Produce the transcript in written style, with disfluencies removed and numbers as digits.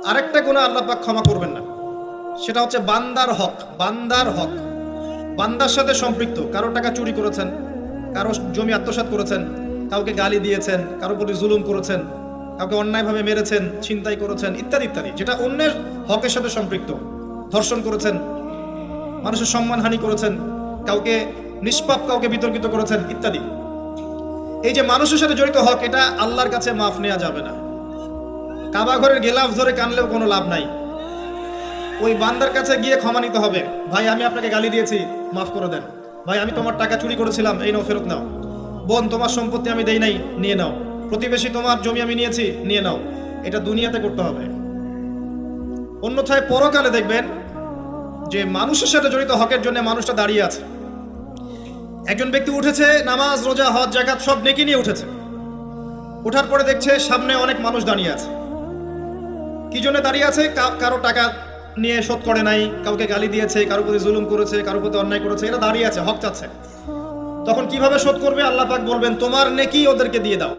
আরেকটা গুনাহ আল্লাহ পাক ক্ষমা করবেন না, সেটা হচ্ছে বান্দার হক। বান্দার হক বান্দার সাথে সম্পৃক্ত, কারো টাকা চুরি করেছেন, কারো জমি আত্মসাৎ করেছেন, কাউকে গালি দিয়েছেন, কারো প্রতি জুলুম করেছেন, কাউকে অন্যায়ভাবে মেরেছেন, ছিনতাই করেছেন, ইত্যাদি ইত্যাদি, যেটা অন্যের হকের সাথে সম্পৃক্ত। ধর্ষণ করেছেন, মানুষের সম্মানহানি করেছেন, কাউকে নিষ্পাপ কাউকে বিতর্কিত করেছেন, ইত্যাদি। এই যে মানুষের সাথে জড়িত হক, এটা আল্লাহর কাছে মাফ নেওয়া যাবে না। কাবা ঘরের গেলাফ ধরে কানলেও কোনো লাভ নাই। ওই বান্দার কাছে গিয়ে ক্ষমা নিতে হবে। ভাই আমি আপনাকে গালি দিয়েছি, মাফ করে দেন। ভাই আমি তোমার টাকা চুরি করেছিলাম, এই নাও ফেরত নাও। বোন তোমার সম্পত্তি আমি দেই নাই, নিয়ে নাও। প্রতিবেশী তোমার জমি আমি নিয়েছি, নিয়ে নাও। এটা দুনিয়াতে করতে হবে। অন্যথায় পরকালে দেখবেন যে মানুষের সাথে জড়িত হকের জন্য মানুষটা দাঁড়িয়ে আছে। একজন ব্যক্তি উঠেছে, নামাজ রোজা হজ যাকাত সব নেকি নিয়ে উঠেছে। ওঠার পরে দেখছে সামনে অনেক মানুষ দাঁড়িয়ে আছে। কি জন্য দাঁড়িয়ে আছে? কারো টাকা নিয়ে শোধ করে নাই, কাউকে গালি দিয়েছে, কারো প্রতি জুলুম করেছে, কারো প্রতি অন্যায় করেছে, এরা দাঁড়িয়ে আছে, হক চাচ্ছে। তখন কিভাবে শোধ করবে? আল্লাহ পাক বলবেন তোমার নেকি ওদেরকে দিয়ে দাও।